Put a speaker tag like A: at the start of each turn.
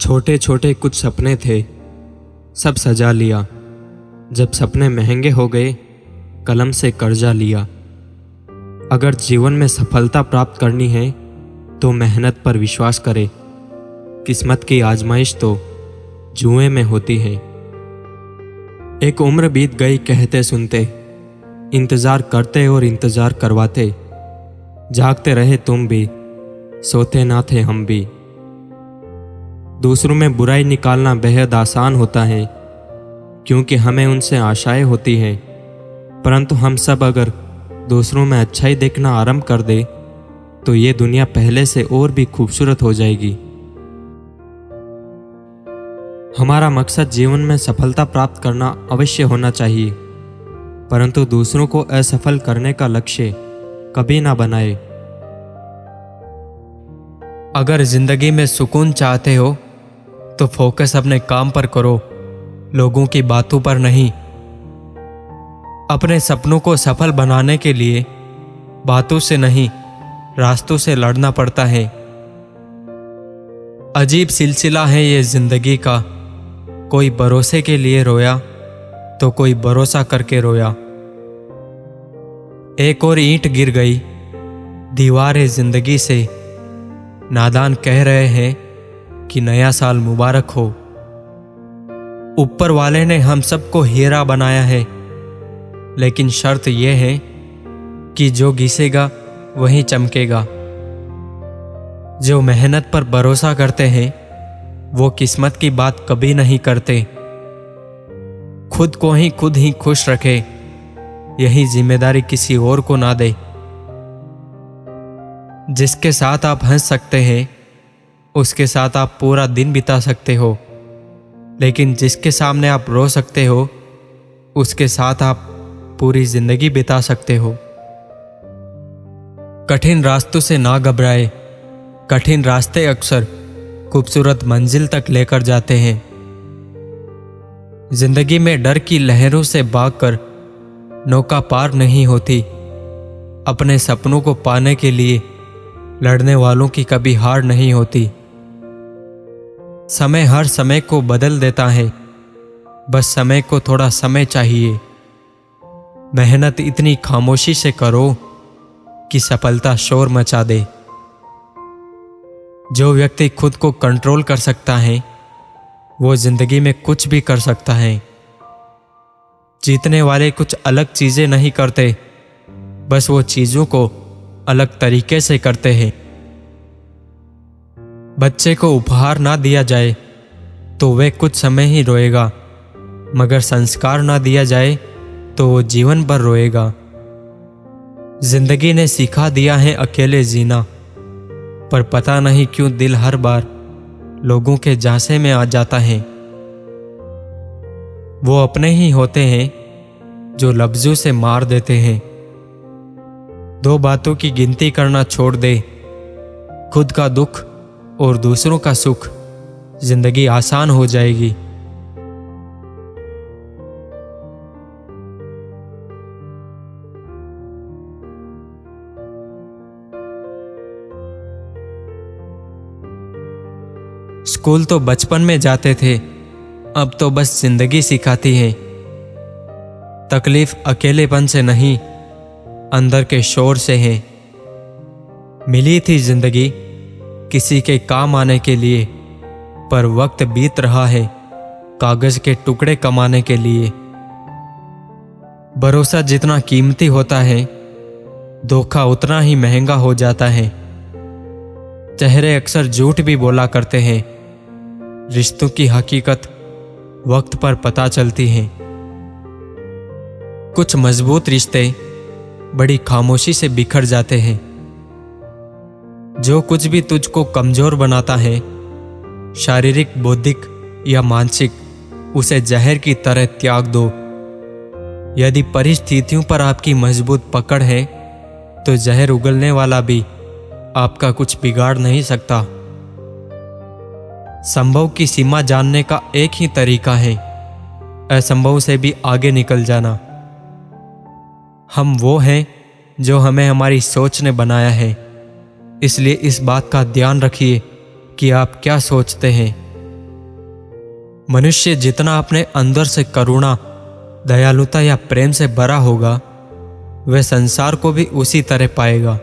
A: छोटे छोटे कुछ सपने थे, सब सजा लिया। जब सपने महंगे हो गए, कलम से कर्जा लिया। अगर जीवन में सफलता प्राप्त करनी है तो मेहनत पर विश्वास करें। किस्मत की आजमाइश तो जुए में होती है। एक उम्र बीत गई कहते सुनते, इंतज़ार करते और इंतज़ार करवाते। जागते रहे तुम भी, सोते ना थे हम भी। दूसरों में बुराई निकालना बेहद आसान होता है, क्योंकि हमें उनसे आशाएं होती हैं। परंतु हम सब अगर दूसरों में अच्छाई देखना आरंभ कर दे तो ये दुनिया पहले से और भी खूबसूरत हो जाएगी। हमारा मकसद जीवन में सफलता प्राप्त करना अवश्य होना चाहिए, परंतु दूसरों को असफल करने का लक्ष्य कभी ना बनाए। अगर जिंदगी में सुकून चाहते हो तो फोकस अपने काम पर करो, लोगों की बातों पर नहीं। अपने सपनों को सफल बनाने के लिए बातों से नहीं, रास्तों से लड़ना पड़ता है। अजीब सिलसिला है ये जिंदगी का, कोई भरोसे के लिए रोया तो कोई भरोसा करके रोया। एक और ईंट गिर गई दीवार है जिंदगी से। नादान कह रहे हैं कि नया साल मुबारक हो। ऊपर वाले ने हम सबको हीरा बनाया है, लेकिन शर्त यह है कि जो घिसेगा वही चमकेगा। जो मेहनत पर भरोसा करते हैं वो किस्मत की बात कभी नहीं करते। खुद ही खुश रखे, यही जिम्मेदारी किसी और को ना दे। जिसके साथ आप हंस सकते हैं उसके साथ आप पूरा दिन बिता सकते हो, लेकिन जिसके सामने आप रो सकते हो उसके साथ आप पूरी जिंदगी बिता सकते हो। कठिन रास्तों से ना घबराए, कठिन रास्ते अक्सर खूबसूरत मंजिल तक लेकर जाते हैं। जिंदगी में डर की लहरों से भागकर नौका पार नहीं होती। अपने सपनों को पाने के लिए लड़ने वालों की कभी हार नहीं होती। समय हर समय को बदल देता है, बस समय को थोड़ा समय चाहिए। मेहनत इतनी खामोशी से करो कि सफलता शोर मचा दे। जो व्यक्ति खुद को कंट्रोल कर सकता है वो जिंदगी में कुछ भी कर सकता है। जीतने वाले कुछ अलग चीजें नहीं करते, बस वो चीजों को अलग तरीके से करते हैं। बच्चे को उपहार ना दिया जाए तो वह कुछ समय ही रोएगा, मगर संस्कार ना दिया जाए तो वो जीवन भर रोएगा। जिंदगी ने सिखा दिया है अकेले जीना, पर पता नहीं क्यों दिल हर बार लोगों के झांसे में आ जाता है। वो अपने ही होते हैं जो लफ्जों से मार देते हैं। दो बातों की गिनती करना छोड़ दे, खुद का दुख और दूसरों का सुख, जिंदगी आसान हो जाएगी। स्कूल तो बचपन में जाते थे, अब तो बस जिंदगी सिखाती है। तकलीफ अकेलेपन से नहीं, अंदर के शोर से है। मिली थी जिंदगी किसी के काम आने के लिए, पर वक्त बीत रहा है कागज के टुकड़े कमाने के लिए। भरोसा जितना कीमती होता है, धोखा उतना ही महंगा हो जाता है। चेहरे अक्सर झूठ भी बोला करते हैं, रिश्तों की हकीकत वक्त पर पता चलती है। कुछ मजबूत रिश्ते बड़ी खामोशी से बिखर जाते हैं। जो कुछ भी तुझको कमजोर बनाता है, शारीरिक, बौद्धिक या मानसिक, उसे जहर की तरह त्याग दो। यदि परिस्थितियों पर आपकी मजबूत पकड़ है तो जहर उगलने वाला भी आपका कुछ बिगाड़ नहीं सकता। संभव की सीमा जानने का एक ही तरीका है, असंभव से भी आगे निकल जाना। हम वो हैं जो हमें हमारी सोच ने बनाया है, इसलिए इस बात का ध्यान रखिए कि आप क्या सोचते हैं। मनुष्य जितना अपने अंदर से करुणा, दयालुता या प्रेम से भरा होगा, वह संसार को भी उसी तरह पाएगा।